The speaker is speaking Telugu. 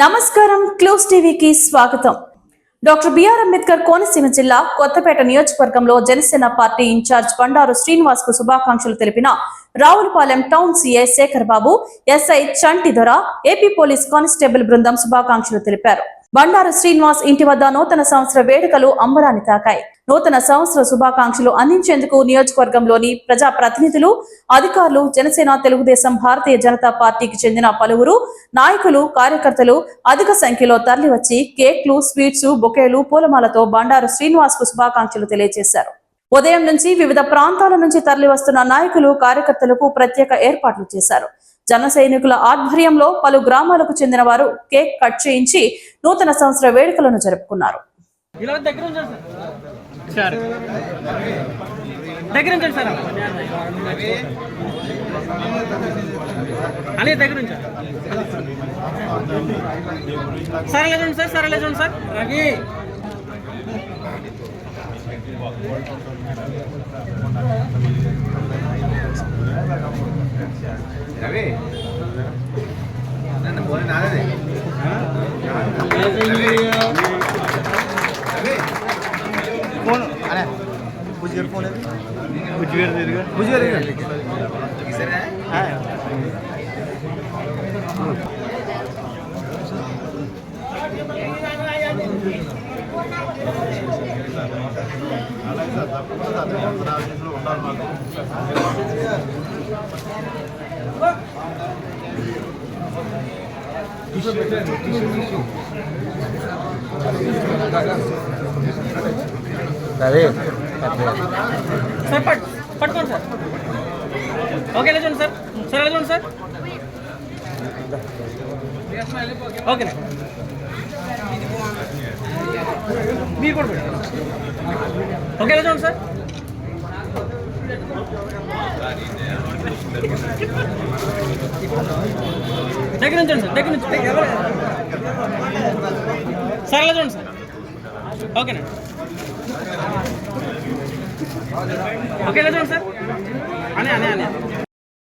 నమస్కారం క్లోజ్ టీవీకి స్వాగతం. డాక్టర్ బిఆర్ అంబేద్కర్ కోనసీమ జిల్లా కొత్తపేట నియోజకవర్గంలో జనసేన పార్టీ ఇన్ఛార్జ్ బండారు శ్రీనివాస్ కు శుభాకాంక్షలు తెలిపిన రావులపాలెం టౌన్ సీఐ శేఖర్ బాబు, ఎస్ఐ చంటి దొర, ఏపీ పోలీస్ కానిస్టేబుల్ బృందం శుభాకాంక్షలు తెలిపారు. బండారు శ్రీనివాస్ ఇంటి వద్ద నూతన సంవత్సర వేడుకలు అంబరాన్ని తాకాయి. నూతన సంవత్సర శుభాకాంక్షలు అందించేందుకు నియోజకవర్గంలోని ప్రజా ప్రతినిధులు, అధికారులు, జనసేన, తెలుగుదేశం, భారతీయ జనతా పార్టీకి చెందిన పలువురు నాయకులు, కార్యకర్తలు అధిక సంఖ్యలో తరలివచ్చి కేక్లు, స్వీట్స్, బొకేలు, పూలమాలతో బండారు శ్రీనివాస్ కు శుభాకాంక్షలు తెలియజేశారు. ఉదయం నుంచి వివిధ ప్రాంతాల నుంచి తరలివస్తున్న నాయకులు, కార్యకర్తలకు ప్రత్యేక ఏర్పాట్లు చేశారు. జన సైనికుల ఆధ్వర్యంలో పలు గ్రామాలకు చెందిన వారు కేక్ కట్ చేయించి నూతన సంవత్సర వేడుకలను జరుపుకున్నారు. రవి నన్ను ఫోన్ నాదే ఫోన్ అరే బుజ్జిగారు ఫోన్ బుజ్జిగారు సరే సార్ పట్టుకోండి సార్. ఓకే చూడండి సార్. సార్ ఎలా చూడండి సార్. ఓకే మీరు కూడా ఓకే ఎలా చూడండి సార్. దగ్గర నుంచి సార్. దగ్గర నుంచి సార్ ఎలా చూడండి సార్. ఓకేనా ఓకే ఎలా చూడండి సార్. అనే